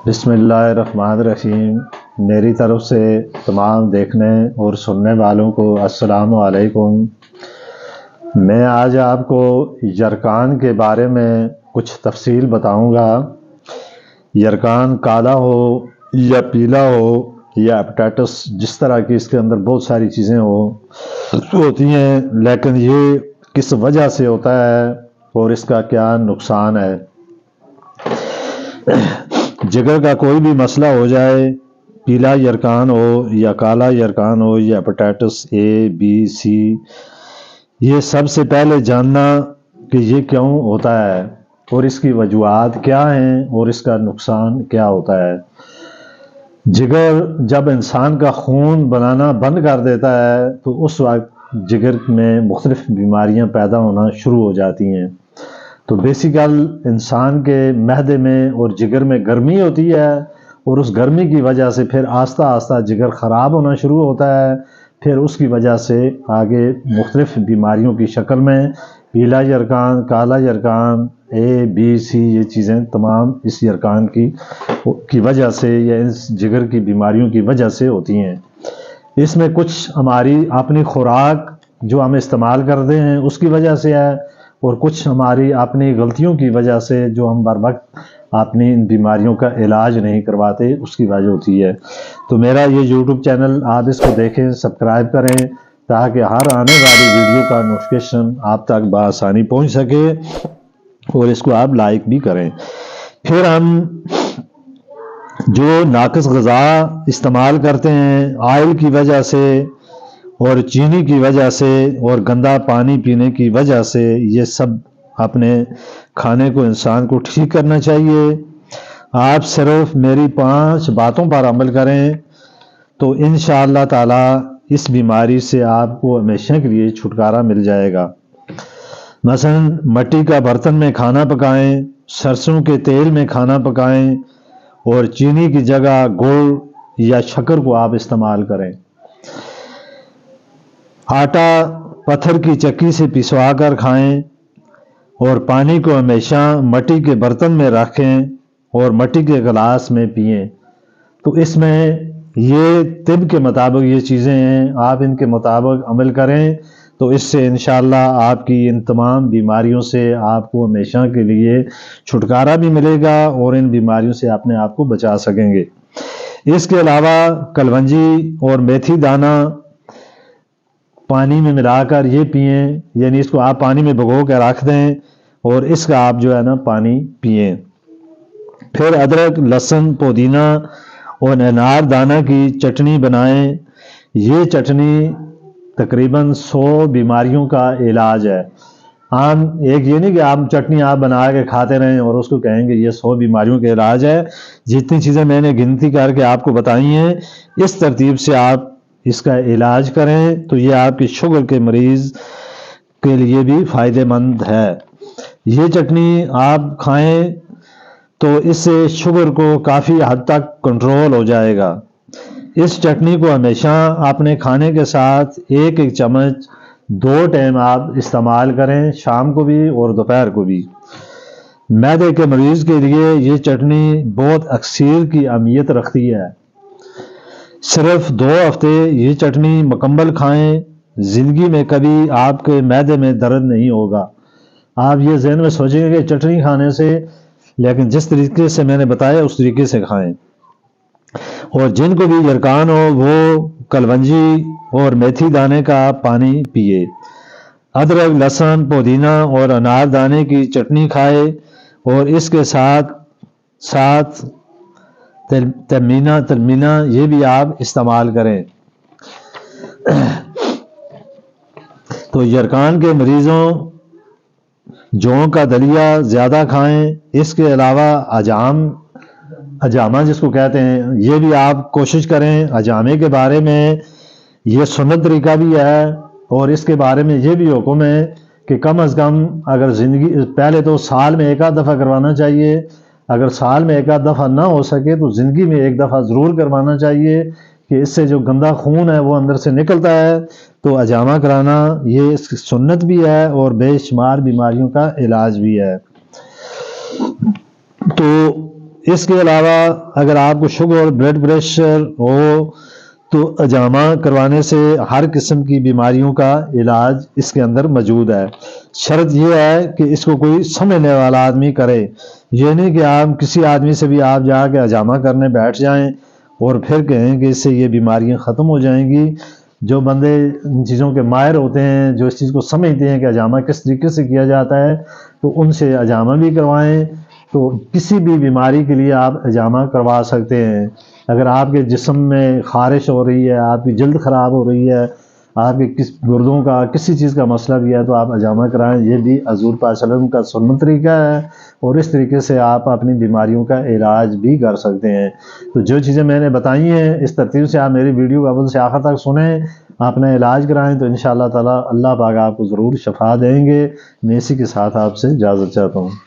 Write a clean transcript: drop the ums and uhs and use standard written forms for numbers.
بسم اللہ الرحمن الرحیم۔ میری طرف سے تمام دیکھنے اور سننے والوں کو السلام علیکم۔ میں آج آپ کو یرکان کے بارے میں کچھ تفصیل بتاؤں گا۔ یرکان کالا ہو یا پیلا ہو یا اپیٹائٹس، جس طرح کی اس کے اندر بہت ساری چیزیں ہوتی ہیں، لیکن یہ کس وجہ سے ہوتا ہے اور اس کا کیا نقصان ہے۔ جگر کا کوئی بھی مسئلہ ہو جائے، پیلا یرکان ہو یا کالا یرکان ہو یا ہیپاٹائٹس اے بی سی، یہ سب سے پہلے جاننا کہ یہ کیوں ہوتا ہے اور اس کی وجوہات کیا ہیں اور اس کا نقصان کیا ہوتا ہے۔ جگر جب انسان کا خون بنانا بند کر دیتا ہے تو اس وقت جگر میں مختلف بیماریاں پیدا ہونا شروع ہو جاتی ہیں۔ تو بیسیکل انسان کے معدے میں اور جگر میں گرمی ہوتی ہے، اور اس گرمی کی وجہ سے پھر آہستہ آہستہ جگر خراب ہونا شروع ہوتا ہے، پھر اس کی وجہ سے آگے مختلف بیماریوں کی شکل میں پیلا یرکان، کالا یرکان، اے بی سی، یہ چیزیں تمام اس یرکان کی وجہ سے یا اس جگر کی بیماریوں کی وجہ سے ہوتی ہیں۔ اس میں کچھ ہماری اپنی خوراک جو ہم استعمال کرتے ہیں اس کی وجہ سے ہے، اور کچھ ہماری اپنی غلطیوں کی وجہ سے جو ہم بر وقت اپنی ان بیماریوں کا علاج نہیں کرواتے، اس کی وجہ ہوتی ہے۔ تو میرا یہ یوٹیوب چینل آپ اس کو دیکھیں، سبسکرائب کریں، تاکہ ہر آنے والی ویڈیو کا نوٹیفیکیشن آپ تک بآسانی پہنچ سکے، اور اس کو آپ لائک بھی کریں۔ پھر ہم جو ناقص غذا استعمال کرتے ہیں آئل کی وجہ سے اور چینی کی وجہ سے اور گندا پانی پینے کی وجہ سے، یہ سب اپنے کھانے کو انسان کو ٹھیک کرنا چاہیے۔ آپ صرف میری 5 باتوں پر عمل کریں تو انشاءاللہ تعالی اس بیماری سے آپ کو ہمیشہ کے لیے چھٹکارا مل جائے گا۔ مثلا مٹی کا برتن میں کھانا پکائیں، سرسوں کے تیل میں کھانا پکائیں، اور چینی کی جگہ گڑ یا شکر کو آپ استعمال کریں۔ آٹا پتھر کی چکی سے پسوا کر کھائیں، اور پانی کو ہمیشہ مٹی کے برتن میں رکھیں اور مٹی کے گلاس میں پئیں۔ تو اس میں یہ طب کے مطابق یہ چیزیں ہیں، آپ ان کے مطابق عمل کریں تو اس سے انشاءاللہ آپ کی ان تمام بیماریوں سے آپ کو ہمیشہ کے لیے چھٹکارا بھی ملے گا، اور ان بیماریوں سے اپنے آپ کو بچا سکیں گے۔ اس کے علاوہ کلونجی اور میتھی دانہ پانی میں ملا کر یہ پئیں، یعنی اس کو آپ پانی میں بھگو کے رکھ دیں اور اس کا آپ جو ہے نا پانی پئیں۔ پھر ادرک، لہسن، پودینہ اور انار دانہ کی چٹنی بنائیں۔ یہ چٹنی تقریباً 100 بیماریوں کا علاج ہے۔ عام ایک یہ نہیں کہ آپ چٹنی آپ بنا کے کھاتے رہیں اور اس کو کہیں گے یہ 100 بیماریوں کا علاج ہے۔ جتنی چیزیں میں نے گنتی کر کے آپ کو بتائی ہیں، اس ترتیب سے آپ اس کا علاج کریں تو یہ آپ کی شوگر کے مریض کے لیے بھی فائدہ مند ہے۔ یہ چٹنی آپ کھائیں تو اس سے شوگر کو کافی حد تک کنٹرول ہو جائے گا۔ اس چٹنی کو ہمیشہ اپنے کھانے کے ساتھ 1 چمچ 2 ٹائم آپ استعمال کریں، شام کو بھی اور دوپہر کو بھی۔ معدے کے مریض کے لیے یہ چٹنی بہت اکثیر کی اہمیت رکھتی ہے۔ صرف 2 ہفتے یہ چٹنی مکمل کھائیں، زندگی میں کبھی آپ کے معدے میں درد نہیں ہوگا۔ آپ یہ ذہن میں سوچیں گے کہ چٹنی کھانے سے، لیکن جس طریقے سے میں نے بتایا اس طریقے سے کھائیں۔ اور جن کو بھی یرکان ہو وہ کلونجی اور میتھی دانے کا پانی پیے، ادرک، لہسن، پودینہ اور انار دانے کی چٹنی کھائے، اور اس کے ساتھ تلمینہ یہ بھی آپ استعمال کریں۔ تو یرکان کے مریضوں جون کا دلیا زیادہ کھائیں۔ اس کے علاوہ اجامہ جس کو کہتے ہیں، یہ بھی آپ کوشش کریں۔ اجامے کے بارے میں یہ سنت طریقہ بھی ہے، اور اس کے بارے میں یہ بھی حکم ہے کہ کم از کم اگر پہلے تو سال میں 1 آدھ دفعہ کروانا چاہیے، اگر سال میں 1 آدھ دفعہ نہ ہو سکے تو زندگی میں 1 دفعہ ضرور کروانا چاہیے، کہ اس سے جو گندا خون ہے وہ اندر سے نکلتا ہے۔ تو اجامہ کرانا یہ اس کی سنت بھی ہے اور بے شمار بیماریوں کا علاج بھی ہے۔ تو اس کے علاوہ اگر آپ کو شوگر اور بلڈ پریشر ہو تو اجامہ کروانے سے ہر قسم کی بیماریوں کا علاج اس کے اندر موجود ہے۔ شرط یہ ہے کہ اس کو کوئی سمجھنے والا آدمی کرے، یہ نہیں کہ آپ کسی آدمی سے بھی آپ جا کے اجامہ کرنے بیٹھ جائیں اور پھر کہیں کہ اس سے یہ بیماریاں ختم ہو جائیں گی۔ جو بندے ان چیزوں کے ماہر ہوتے ہیں، جو اس چیز کو سمجھتے ہیں کہ اجامہ کس طریقے سے کیا جاتا ہے، تو ان سے اجامہ بھی کروائیں۔ تو کسی بھی بیماری کے لیے آپ اجامہ کروا سکتے ہیں۔ اگر آپ کے جسم میں خارش ہو رہی ہے، آپ کی جلد خراب ہو رہی ہے، آپ کے گردوں کا کسی چیز کا مسئلہ بھی ہے، تو آپ اجامہ کرائیں۔ یہ بھی حضور پاک صلی اللہ علیہ وسلم کا سنت طریقہ ہے، اور اس طریقے سے آپ اپنی بیماریوں کا علاج بھی کر سکتے ہیں۔ تو جو چیزیں میں نے بتائی ہیں اس ترتیب سے آپ میری ویڈیو کو اول سے آخر تک سنیں، اپنا علاج کرائیں، تو انشاءاللہ تعالی اللہ پاک آپ کو ضرور شفا دیں گے۔ میں اسی کے ساتھ آپ سے اجازت چاہتا ہوں۔